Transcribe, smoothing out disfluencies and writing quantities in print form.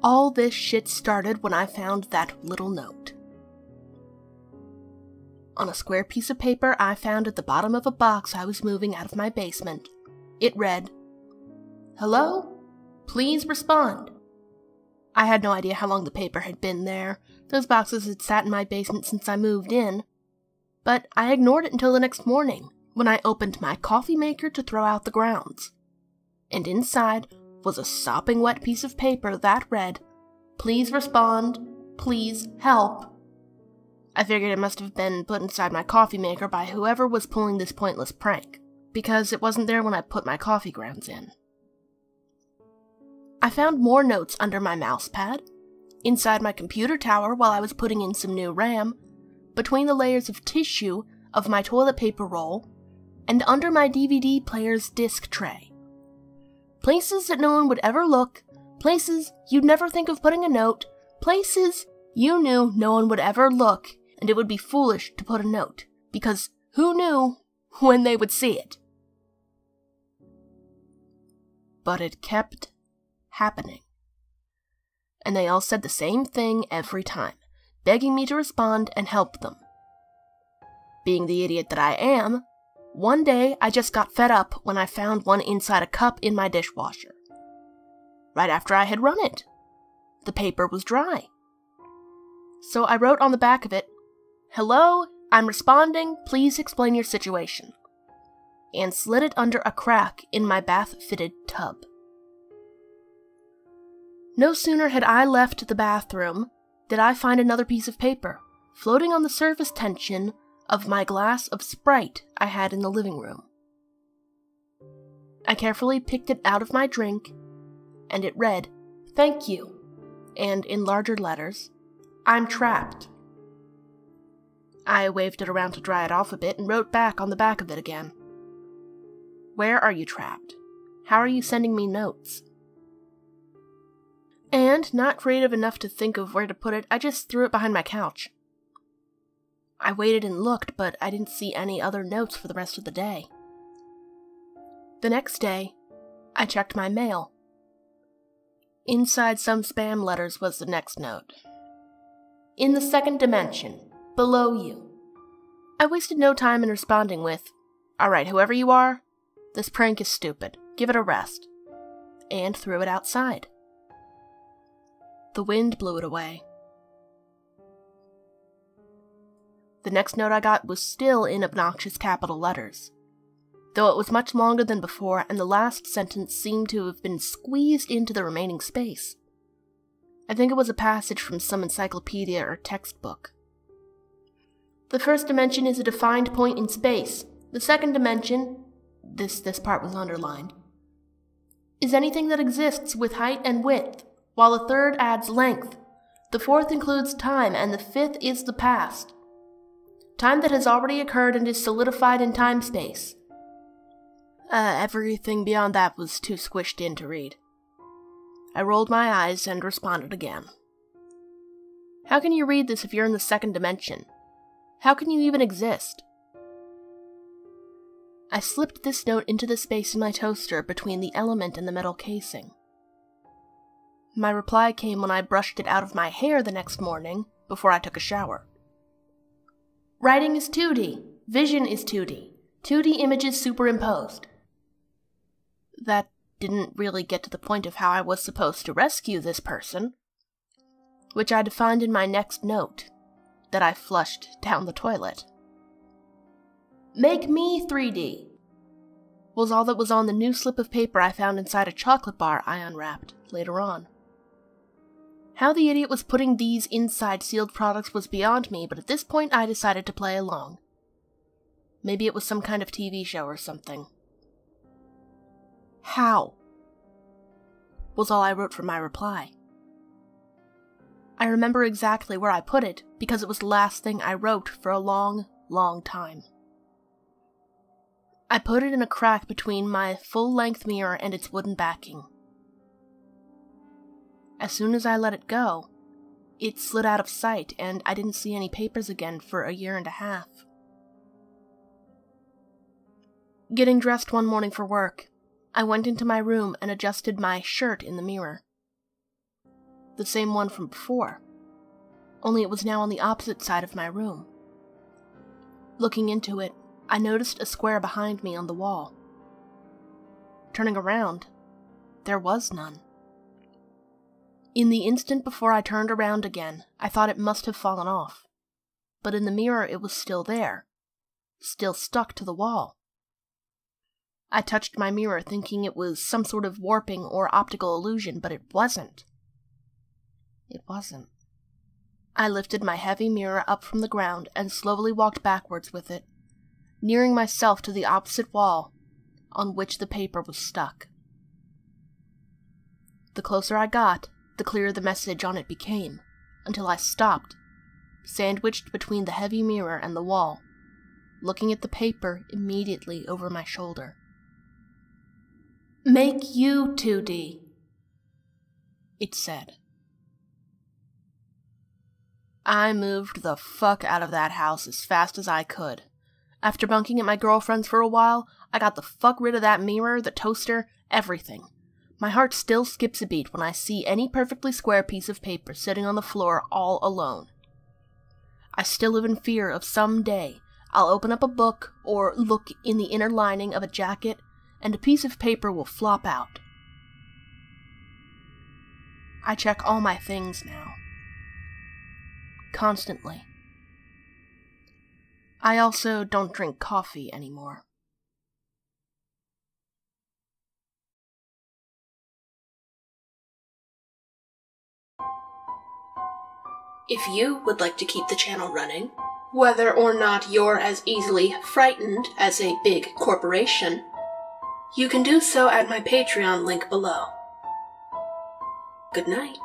All this shit started when I found that little note. On a square piece of paper I found at the bottom of a box I was moving out of my basement. It read, "Hello? Please respond." I had no idea how long the paper had been there. Those boxes had sat in my basement since I moved in. But I ignored it until the next morning, when I opened my coffee maker to throw out the grounds. And inside was a sopping wet piece of paper that read, "Please respond. Please help." I figured it must have been put inside my coffee maker by whoever was pulling this pointless prank, because it wasn't there when I put my coffee grounds in. I found more notes under my mousepad, inside my computer tower while I was putting in some new RAM, between the layers of tissue of my toilet paper roll, and under my DVD player's disc tray. Places that no one would ever look, places you'd never think of putting a note, places you knew no one would ever look, and it would be foolish to put a note, because who knew when they would see it? But it kept happening. And they all said the same thing every time, begging me to respond and help them. Being the idiot that I am, one day I just got fed up when I found one inside a cup in my dishwasher. Right after I had run it. The paper was dry. So I wrote on the back of it, "Hello, I'm responding, please explain your situation," and slid it under a crack in my bath-fitted tub. No sooner had I left the bathroom did I find another piece of paper, floating on the surface tension of my glass of Sprite I had in the living room. I carefully picked it out of my drink, and it read, "Thank you," and in larger letters, "I'm trapped." I waved it around to dry it off a bit and wrote back on the back of it again. "Where are you trapped? How are you sending me notes?" And, not creative enough to think of where to put it, I just threw it behind my couch. I waited and looked, but I didn't see any other notes for the rest of the day. The next day, I checked my mail. Inside some spam letters was the next note. "In the second dimension, below you." I wasted no time in responding with, "Alright, whoever you are, this prank is stupid. Give it a rest," and threw it outside. The wind blew it away. The next note I got was still in obnoxious capital letters, though it was much longer than before, and the last sentence seemed to have been squeezed into the remaining space. I think it was a passage from some encyclopedia or textbook. "The first dimension is a defined point in space. The second dimension," this part was underlined, "is anything that exists with height and width, while the third adds length. The fourth includes time, and the fifth is the past. Time that has already occurred and is solidified in time-space." Everything beyond that was too squished in to read. I rolled my eyes and responded again. "How can you read this if you're in the second dimension? How can you even exist?" I slipped this note into the space in my toaster between the element and the metal casing. My reply came when I brushed it out of my hair the next morning, before I took a shower. "Writing is 2D. Vision is 2D. 2D images superimposed." That didn't really get to the point of how I was supposed to rescue this person, which I defined in my next note that I flushed down the toilet. "Make me 3D," was all that was on the new slip of paper I found inside a chocolate bar I unwrapped later on. How the idiot was putting these inside sealed products was beyond me, but at this point I decided to play along. Maybe it was some kind of TV show or something. "How?" was all I wrote for my reply. I remember exactly where I put it, because it was the last thing I wrote for a long, long time. I put it in a crack between my full-length mirror and its wooden backing. As soon as I let it go, It slid out of sight, and I didn't see any papers again for a year and a half. Getting dressed one morning for work, I went into my room and adjusted my shirt in the mirror. The same one from before, only it was now on the opposite side of my room. Looking into it, I noticed a square behind me on the wall. Turning around, there was none. In the instant before I turned around again, I thought it must have fallen off. But in the mirror it was still there, still stuck to the wall. I touched my mirror thinking it was some sort of warping or optical illusion, but it wasn't. It wasn't. I lifted my heavy mirror up from the ground and slowly walked backwards with it, nearing myself to the opposite wall, on which the paper was stuck. The closer I got, the clearer the message on it became, until I stopped, sandwiched between the heavy mirror and the wall, looking at the paper immediately over my shoulder. "Make you 2D," it said. I moved the fuck out of that house as fast as I could. After bunking at my girlfriend's for a while, I got the fuck rid of that mirror, the toaster, everything. My heart still skips a beat when I see any perfectly square piece of paper sitting on the floor all alone. I still live in fear of some day I'll open up a book or look in the inner lining of a jacket and a piece of paper will flop out. I check all my things now. Constantly. I also don't drink coffee anymore. If you would like to keep the channel running, whether or not you're as easily frightened as a big corporation, you can do so at my Patreon link below. Good night.